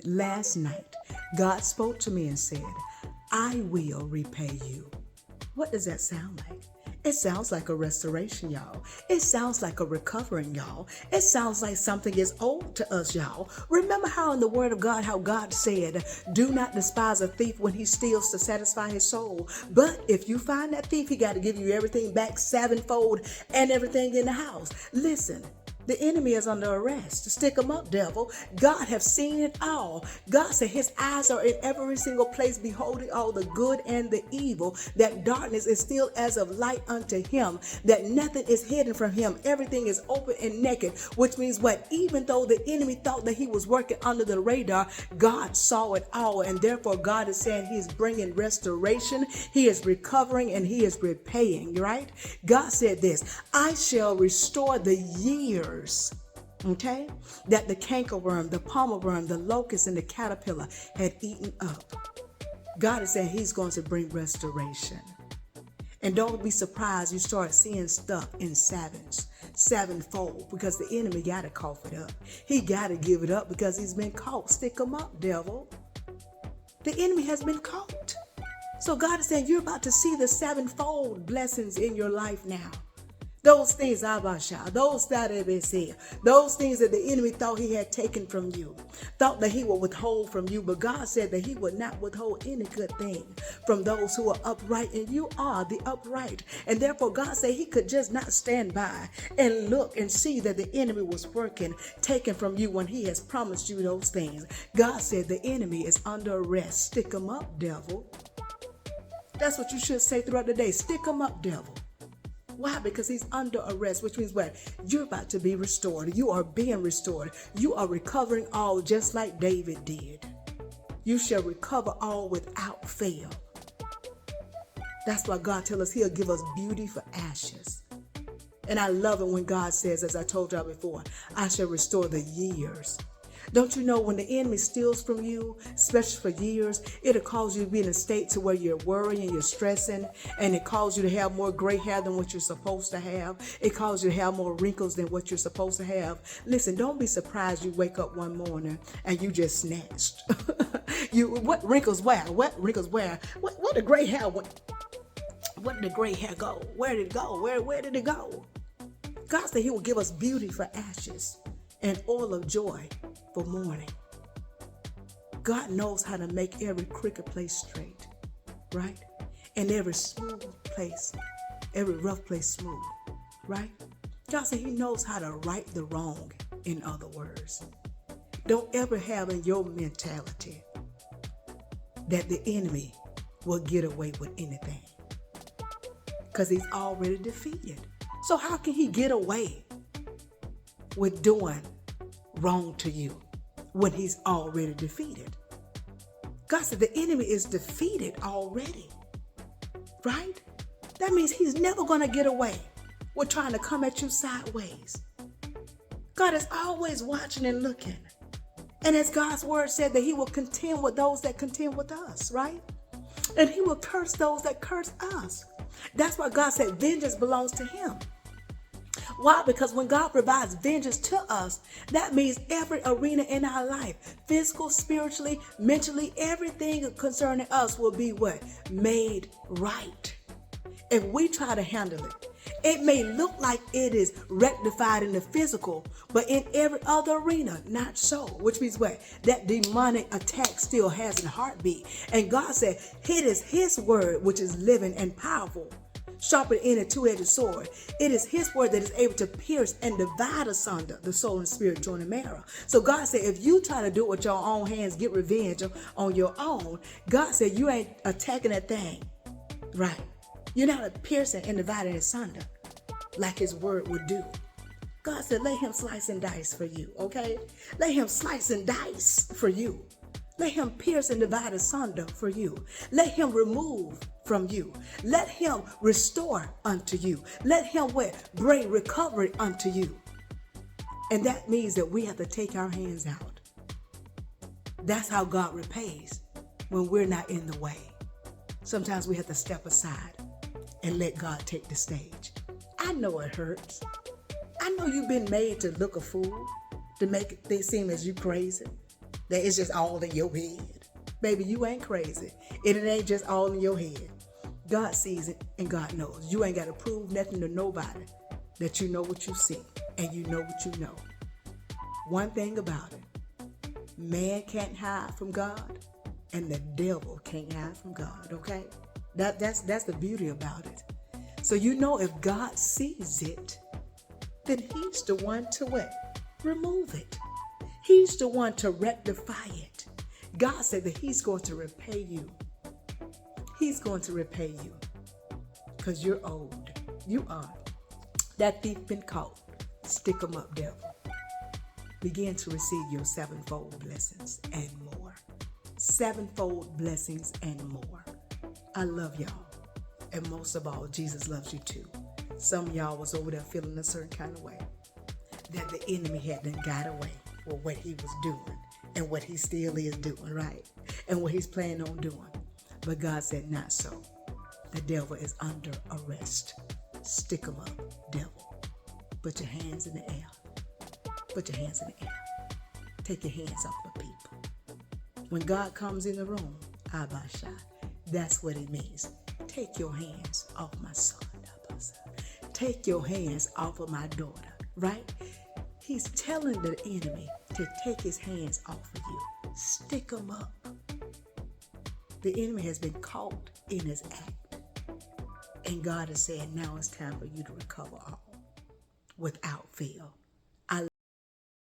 last night, God spoke to me and said, I will repay you. What does that sound like? It sounds like a restoration, y'all. It sounds like a recovering, y'all. It sounds like something is owed to us, y'all. Remember how in the word of God, how God said, do not despise a thief when he steals to satisfy his soul. But if you find that thief, he got to give you everything back sevenfold and everything in the house. Listen. The enemy is under arrest. Stick him up, devil. God have seen it all. God said his eyes are in every single place, beholding all the good and the evil, that darkness is still as of light unto him, that nothing is hidden from him. Everything is open and naked, which means what? Even though the enemy thought that he was working under the radar, God saw it all. And therefore God is saying he's bringing restoration. He is recovering and he is repaying, right? God said this, I shall restore the years, okay, that the cankerworm, the palmer worm, the locust, and the caterpillar had eaten up. God is saying he's going to bring restoration. And don't be surprised you start seeing stuff in sevenfold, because the enemy got to cough it up. He got to give it up because he's been caught. Stick him up, devil. The enemy has been caught. So God is saying you're about to see the sevenfold blessings in your life now. Those things, those things that the enemy thought he had taken from you, thought that he would withhold from you, but God said that he would not withhold any good thing from those who are upright, and you are the upright. And therefore God said he could just not stand by and look and see that the enemy was working, taken from you when he has promised you those things. God said the enemy is under arrest. Stick him up, devil. That's what you should say throughout the day. Stick him up, devil. Why? Because he's under arrest, which means what? You're about to be restored. You are being restored. You are recovering all just like David did. You shall recover all without fail. That's why God tells us he'll give us beauty for ashes. And I love it when God says, as I told y'all before, I shall restore the years. Don't you know when the enemy steals from you, especially for years, it'll cause you to be in a state to where you're worrying, you're stressing, and it causes you to have more gray hair than what you're supposed to have. It causes you to have more wrinkles than what you're supposed to have. Listen, don't be surprised you wake up one morning and you just snatched. What wrinkles where? What wrinkles where? What the gray hair? Where did the gray hair go? Where did it go? Where did it go? God said he will give us beauty for ashes and oil of joy for mourning. God knows how to make every crooked place straight, right? And every smooth place, every rough place smooth, right? God said he knows how to right the wrong, in other words. Don't ever have in your mentality that the enemy will get away with anything, because he's already defeated. So how can he get away with doing wrong to you when he's already defeated? God said the enemy is defeated already, right? That means he's never going to get away with trying to come at you sideways. God is always watching and looking. And as God's word said that he will contend with those that contend with us, right? And he will curse those that curse us. That's why God said vengeance belongs to him. Why? Because when God provides vengeance to us, that means every arena in our life, physical, spiritually, mentally, everything concerning us will be what? Made right. If we try to handle it, it may look like it is rectified in the physical, but in every other arena, not so. Which means what? That demonic attack still has a heartbeat. And God said, it is his word, which is living and powerful, sharper than any two-edged sword. It is his word that is able to pierce and divide asunder the soul and spirit, joint and marrow. So God said, if you try to do it with your own hands, get revenge on your own, God said you ain't attacking that thing, right? You're not piercing and dividing asunder like his word would do. God said, let him slice and dice for you, okay? Let him slice and dice for you. Let him pierce and divide asunder for you. Let him remove from you. Let him restore unto you. Let him bring recovery unto you. And that means that we have to take our hands out. That's how God repays when we're not in the way. Sometimes we have to step aside and let God take the stage. I know it hurts. I know you've been made to look a fool, to make things seem as you crazy. that it's just all in your head. Baby, you ain't crazy. And it ain't just all in your head. God sees it and God knows. You ain't got to prove nothing to nobody that you know what you see and you know what you know. One thing about it, man can't hide from God and the devil can't hide from God, okay? That's the beauty about it. So you know if God sees it, then he's the one to what? Remove it. He's the one to rectify it. God said that he's going to repay you. He's going to repay you because you're old. You are. That thief been caught. Stick 'em up, devil. Begin to receive your sevenfold blessings and more. Sevenfold blessings and more. I love y'all. And most of all, Jesus loves you too. Some of y'all was over there feeling a certain kind of way. That the enemy had done got away with what he was doing. And what he still is doing, right? And what he's planning on doing. But God said, not so. The devil is under arrest. Stick 'em up, devil. Put your hands in the air. Put your hands in the air. Take your hands off the people. When God comes in the room, Abasha, that's what it means. Take your hands off my son, Abasha. Take your hands off of my daughter, right? He's telling the enemy to take his hands off of you. Stick 'em up. The enemy has been caught in his act. And God is saying now it's time for you to recover all without fail.